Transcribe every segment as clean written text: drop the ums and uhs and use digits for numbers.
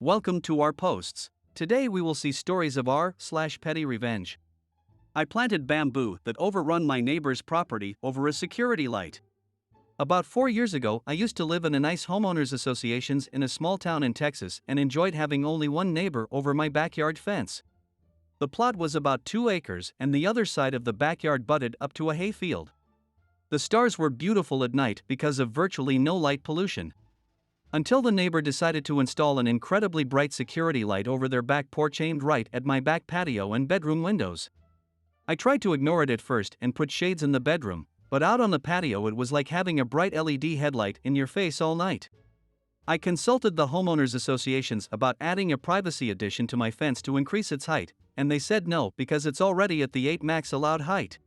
Welcome to our posts. Today we will see stories of r/Pettyrevenge. I planted bamboo that overrun my neighbor's property over a security light. About 4 years ago, I used to live in a nice homeowners associations in a small town in Texas and enjoyed having only one neighbor over my backyard fence. The plot was about 2 acres and the other side of the backyard butted up to a hay field. The stars were beautiful at night because of virtually no light pollution. Until the neighbor decided to install an incredibly bright security light over their back porch aimed right at my back patio and bedroom windows. I tried to ignore it at first and put shades in the bedroom, but out on the patio it was like having a bright LED headlight in your face all night. I consulted the homeowners associations about adding a privacy addition to my fence to increase its height, and they said no because it's already at the 8 max allowed height.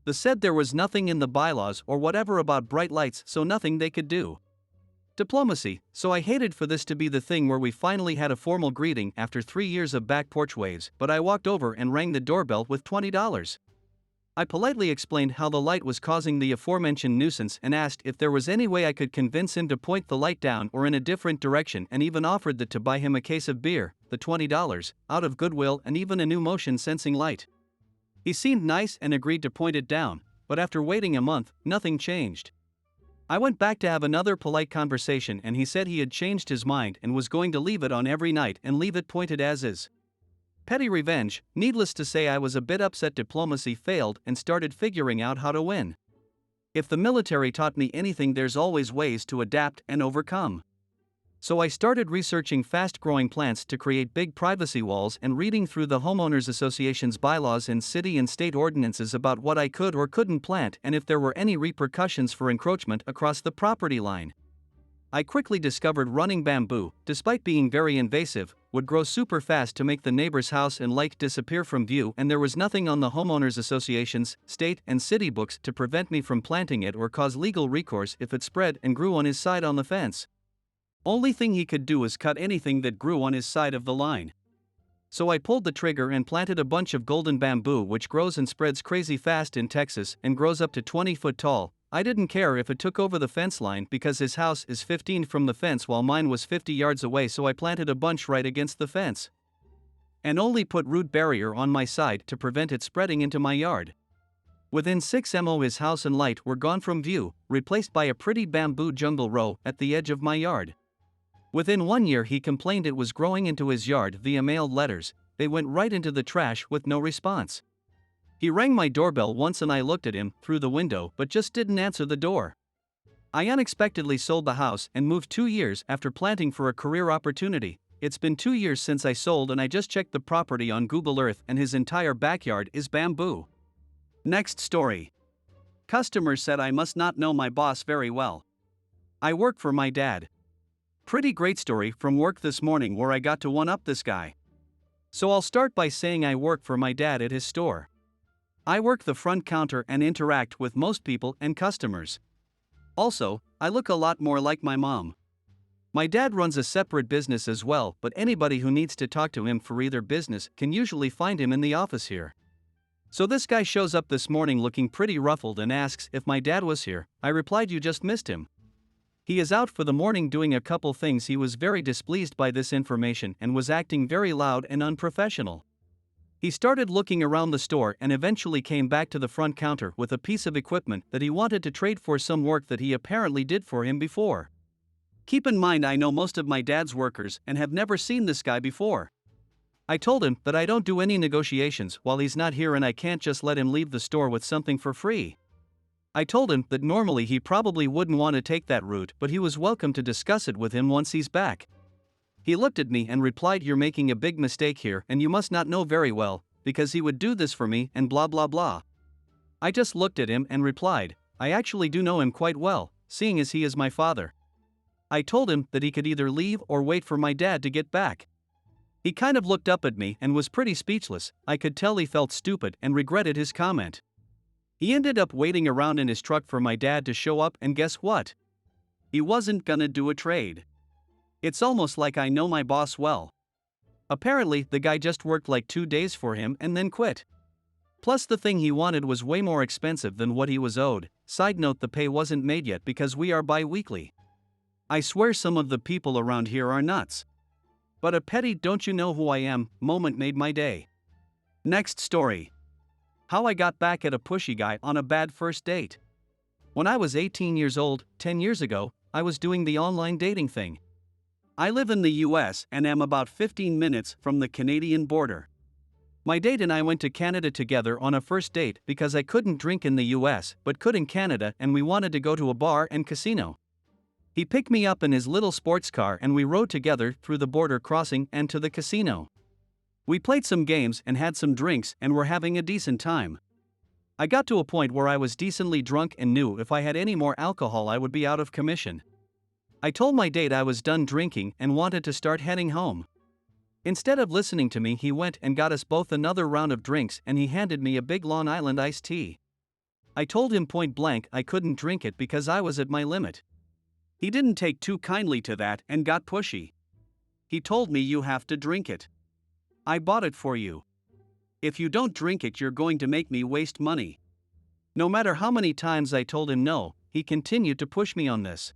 They said there was nothing in the bylaws or whatever about bright lights, so nothing they could do. Diplomacy. So I hated for this to be the thing where we finally had a formal greeting after 3 years of back porch waves, but I walked over and rang the doorbell with $20. I politely explained how the light was causing the aforementioned nuisance and asked if there was any way I could convince him to point the light down or in a different direction, and even offered to buy him a case of beer, the $20, out of goodwill, and even a new motion sensing light. He seemed nice and agreed to point it down, but after waiting a month, nothing changed. I went back to have another polite conversation and he said he had changed his mind and was going to leave it on every night and leave it pointed as is. Petty revenge. Needless to say, I was a bit upset. Diplomacy failed and started figuring out how to win. If the military taught me anything, there's always ways to adapt and overcome. So I started researching fast-growing plants to create big privacy walls and reading through the homeowners association's bylaws and city and state ordinances about what I could or couldn't plant and if there were any repercussions for encroachment across the property line. I quickly discovered running bamboo, despite being very invasive, would grow super fast to make the neighbor's house and lake disappear from view, and there was nothing on the homeowners association's, state and city books to prevent me from planting it or cause legal recourse if it spread and grew on his side on the fence. Only thing he could do is cut anything that grew on his side of the line. So I pulled the trigger and planted a bunch of golden bamboo, which grows and spreads crazy fast in Texas and grows up to 20 foot tall. I didn't care if it took over the fence line because his house is 15 from the fence while mine was 50 yards away, so I planted a bunch right against the fence. And only put root barrier on my side to prevent it spreading into my yard. Within 6 months his house and light were gone from view, replaced by a pretty bamboo jungle row at the edge of my yard. Within 1 year he complained it was growing into his yard via mailed letters. They went right into the trash with no response. He rang my doorbell once and I looked at him through the window but just didn't answer the door. I unexpectedly sold the house and moved 2 years after planting for a career opportunity. It's been 2 years since I sold and I just checked the property on Google Earth and his entire backyard is bamboo. Next story. Customers said I must not know my boss very well. I work for my dad. Pretty great story from work this morning where I got to one-up this guy. So I'll start by saying I work for my dad at his store. I work the front counter and interact with most people and customers. Also, I look a lot more like my mom. My dad runs a separate business as well, but anybody who needs to talk to him for either business can usually find him in the office here. So this guy shows up this morning looking pretty ruffled and asks if my dad was here. I replied, "You just missed him. He is out for the morning doing a couple things." He was very displeased by this information and was acting very loud and unprofessional. He started looking around the store and eventually came back to the front counter with a piece of equipment that he wanted to trade for some work that he apparently did for him before. Keep in mind, I know most of my dad's workers and have never seen this guy before. I told him that I don't do any negotiations while he's not here and I can't just let him leave the store with something for free. I told him that normally he probably wouldn't want to take that route, but he was welcome to discuss it with him once he's back. He looked at me and replied, "You're making a big mistake here and you must not know very well, because he would do this for me and blah blah blah." I just looked at him and replied, "I actually do know him quite well, seeing as he is my father." I told him that he could either leave or wait for my dad to get back. He kind of looked up at me and was pretty speechless. I could tell he felt stupid and regretted his comment. He ended up waiting around in his truck for my dad to show up, and guess what? He wasn't gonna do a trade. It's almost like I know my boss well. Apparently, the guy just worked like 2 days for him and then quit. Plus, the thing he wanted was way more expensive than what he was owed. Side note, the pay wasn't made yet because we are bi-weekly. I swear some of the people around here are nuts. But a petty "don't you know who I am" moment made my day. Next story. How I got back at a pushy guy on a bad first date. When I was 18 years old, 10 years ago, I was doing the online dating thing. I live in the US and am about 15 minutes from the Canadian border. My date and I went to Canada together on a first date because I couldn't drink in the US but could in Canada, and we wanted to go to a bar and casino. He picked me up in his little sports car and we rode together through the border crossing and to the casino. We played some games and had some drinks and were having a decent time. I got to a point where I was decently drunk and knew if I had any more alcohol I would be out of commission. I told my date I was done drinking and wanted to start heading home. Instead of listening to me, he went and got us both another round of drinks and he handed me a big Long Island iced tea. I told him point blank I couldn't drink it because I was at my limit. He didn't take too kindly to that and got pushy. He told me, "You have to drink it. I bought it for you. If you don't drink it, you're going to make me waste money." No matter how many times I told him no, he continued to push me on this.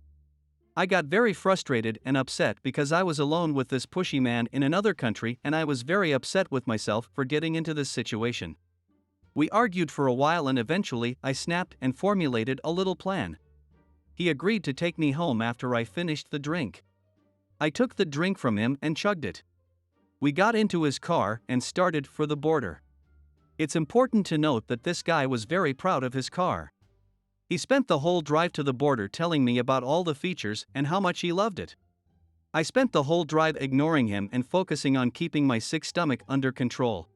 I got very frustrated and upset because I was alone with this pushy man in another country, and I was very upset with myself for getting into this situation. We argued for a while and eventually I snapped and formulated a little plan. He agreed to take me home after I finished the drink. I took the drink from him and chugged it. We got into his car and started for the border. It's important to note that this guy was very proud of his car. He spent the whole drive to the border telling me about all the features and how much he loved it. I spent the whole drive ignoring him and focusing on keeping my sick stomach under control.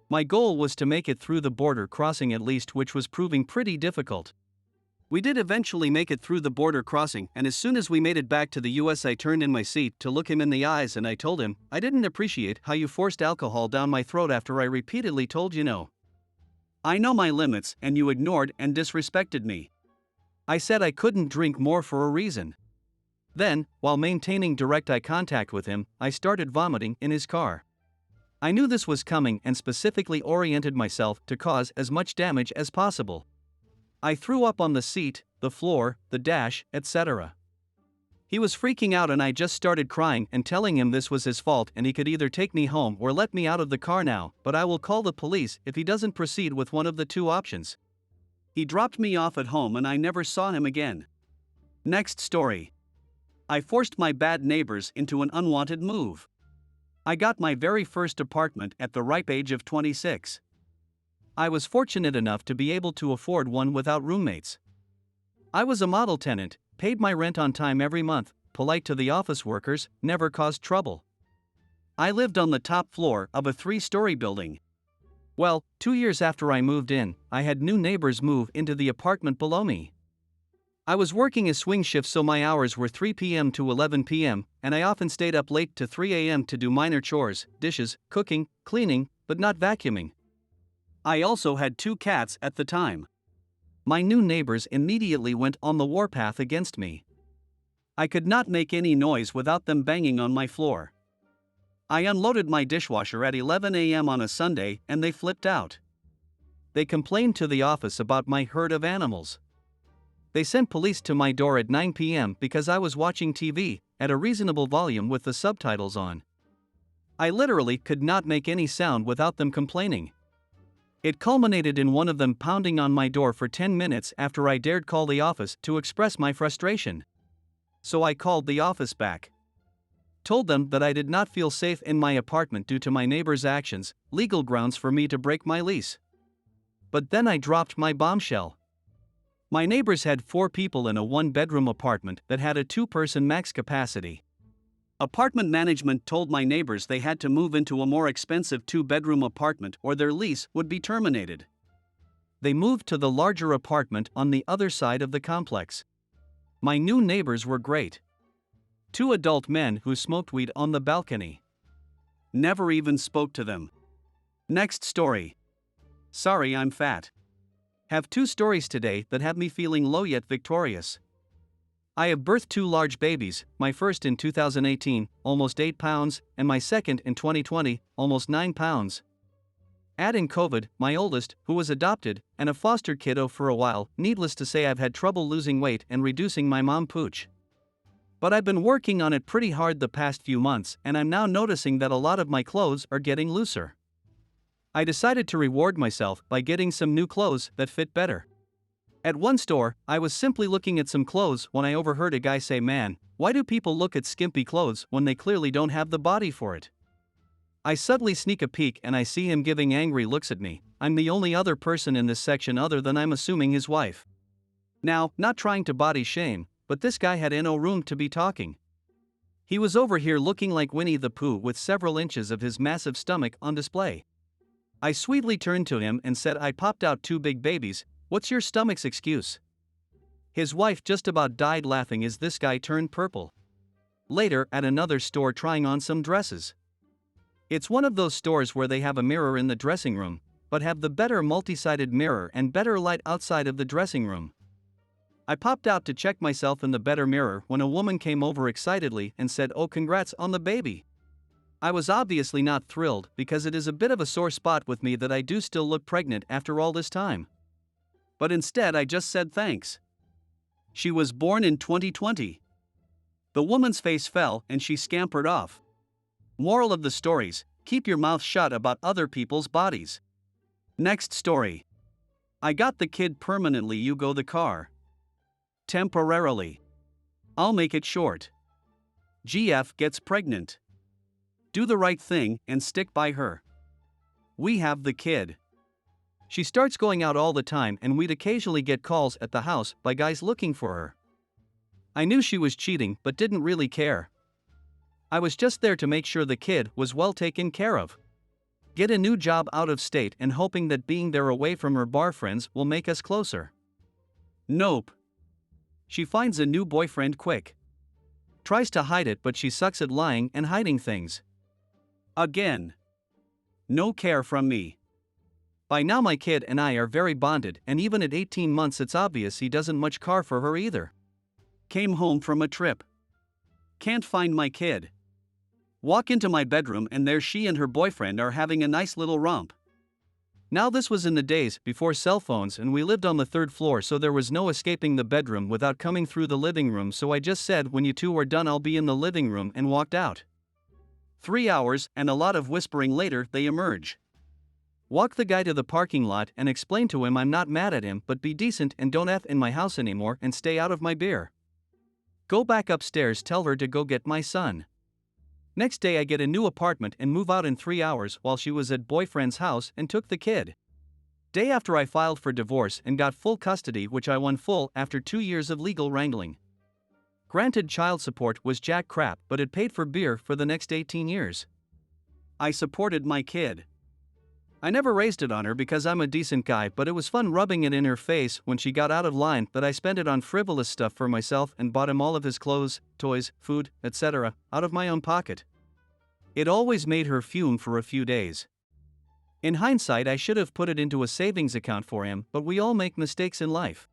My goal was to make it through the border crossing at least, which was proving pretty difficult. We did eventually make it through the border crossing, and as soon as we made it back to the US, I turned in my seat to look him in the eyes and I told him, "I didn't appreciate how you forced alcohol down my throat after I repeatedly told you no. I know my limits and you ignored and disrespected me." I said I couldn't drink more for a reason. Then, while maintaining direct eye contact with him, I started vomiting in his car. I knew this was coming and specifically oriented myself to cause as much damage as possible. I threw up on the seat, the floor, the dash, etc. He was freaking out and I just started crying and telling him this was his fault and he could either take me home or let me out of the car now, but I will call the police if he doesn't proceed with one of the two options. He dropped me off at home and I never saw him again. Next story. I forced my bad neighbors into an unwanted move. I got my very first apartment at the ripe age of 26. I was fortunate enough to be able to afford one without roommates. I was a model tenant, paid my rent on time every month, polite to the office workers, never caused trouble. I lived on the top floor of a 3-story building. Well, 2 years after I moved in, I had new neighbors move into the apartment below me. I was working a swing shift, so my hours were 3 p.m. to 11 p.m., and I often stayed up late to 3 a.m. to do minor chores, dishes, cooking, cleaning, but not vacuuming. I also had 2 cats at the time. My new neighbors immediately went on the warpath against me. I could not make any noise without them banging on my floor. I unloaded my dishwasher at 11 a.m. on a Sunday and they flipped out. They complained to the office about my herd of animals. They sent police to my door at 9 p.m. because I was watching TV at a reasonable volume with the subtitles on. I literally could not make any sound without them complaining. It culminated in one of them pounding on my door for 10 minutes after I dared call the office to express my frustration. So I called the office back. Told them that I did not feel safe in my apartment due to my neighbor's actions, legal grounds for me to break my lease. But then I dropped my bombshell. My neighbors had 4 people in a 1-bedroom apartment that had a 2-person max capacity. Apartment management told my neighbors they had to move into a more expensive 2-bedroom apartment or their lease would be terminated. They moved to the larger apartment on the other side of the complex. My new neighbors were great. 2 adult men who smoked weed on the balcony. Never even spoke to them. Next story. Sorry, I'm fat. Have 2 stories today that have me feeling low yet victorious. I have birthed 2 large babies, my first in 2018, almost 8 pounds, and my second in 2020, almost 9 pounds. Add in COVID, my oldest, who was adopted, and a foster kiddo for a while. Needless to say, I've had trouble losing weight and reducing my mom pooch. But I've been working on it pretty hard the past few months, and I'm now noticing that a lot of my clothes are getting looser. I decided to reward myself by getting some new clothes that fit better. At one store, I was simply looking at some clothes when I overheard a guy say, "Man, why do people look at skimpy clothes when they clearly don't have the body for it?" I suddenly sneak a peek and I see him giving angry looks at me. I'm the only other person in this section other than, I'm assuming, his wife. Now, not trying to body shame, but this guy had no room to be talking. He was over here looking like Winnie the Pooh with several inches of his massive stomach on display. I sweetly turned to him and said, "I popped out 2 big babies, what's your stomach's excuse?" His wife just about died laughing as this guy turned purple. Later, at another store trying on some dresses. It's one of those stores where they have a mirror in the dressing room, but have the better multi-sided mirror and better light outside of the dressing room. I popped out to check myself in the better mirror when a woman came over excitedly and said, "Oh, congrats on the baby." I was obviously not thrilled because it is a bit of a sore spot with me that I do still look pregnant after all this time. But instead I just said thanks. She was born in 2020. The woman's face fell and she scampered off. Moral of the stories: keep your mouth shut about other people's bodies. Next story. I got the kid permanently, you go the car. Temporarily. I'll make it short. GF gets pregnant. Do the right thing and stick by her. We have the kid. She starts going out all the time and we'd occasionally get calls at the house by guys looking for her. I knew she was cheating but didn't really care. I was just there to make sure the kid was well taken care of. Get a new job out of state and hoping that being there away from her bar friends will make us closer. Nope. She finds a new boyfriend quick. Tries to hide it but she sucks at lying and hiding things. Again. No care from me. By now my kid and I are very bonded, and even at 18 months it's obvious he doesn't much care for her either. Came home from a trip. Can't find my kid. Walk into my bedroom and there she and her boyfriend are having a nice little romp. Now this was in the days before cell phones and we lived on the 3rd floor, so there was no escaping the bedroom without coming through the living room, so I just said, "When you two are done I'll be in the living room," and walked out. 3 hours and a lot of whispering later they emerge. Walk the guy to the parking lot and explain to him I'm not mad at him, but be decent and don't F in my house anymore and stay out of my beer. Go back upstairs, tell her to go get my son. Next day I get a new apartment and move out in 3 hours while she was at boyfriend's house and took the kid. Day after I filed for divorce and got full custody, which I won full after 2 years of legal wrangling. Granted, child support was jack crap, but it paid for beer for the next 18 years. I supported my kid. I never raised it on her because I'm a decent guy, but it was fun rubbing it in her face when she got out of line that I spent it on frivolous stuff for myself and bought him all of his clothes, toys, food, etc., out of my own pocket. It always made her fume for a few days. In hindsight, I should have put it into a savings account for him, but we all make mistakes in life.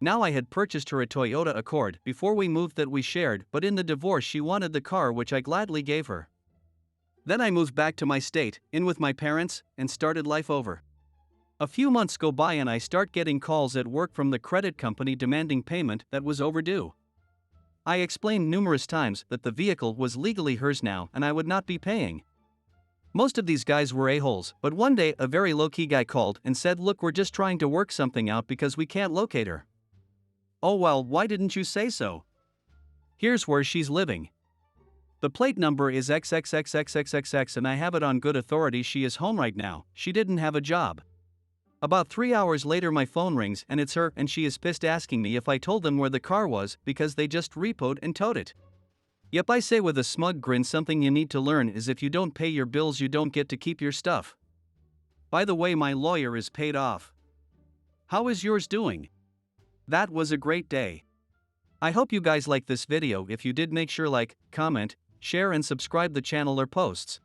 Now I had purchased her a Toyota Accord before we moved that we shared, but in the divorce she wanted the car, which I gladly gave her. Then I moved back to my state, in with my parents, and started life over. A few months go by and I start getting calls at work from the credit company demanding payment that was overdue. I explained numerous times that the vehicle was legally hers now and I would not be paying. Most of these guys were a-holes, but one day a very low-key guy called and said, "Look, we're just trying to work something out because we can't locate her." "Oh well, why didn't you say so? Here's where she's living. The plate number is XXXXXXX and I have it on good authority she is home right now, she didn't have a job." About 3 hours later my phone rings and it's her, and she is pissed asking me if I told them where the car was because they just repoed and towed it. Yep, I say with a smug grin, something you need to learn is if you don't pay your bills you don't get to keep your stuff. By the way, my lawyer is paid off. How is yours doing? That was a great day. I hope you guys liked this video. If you did, make sure like, comment, share and subscribe the channel or posts.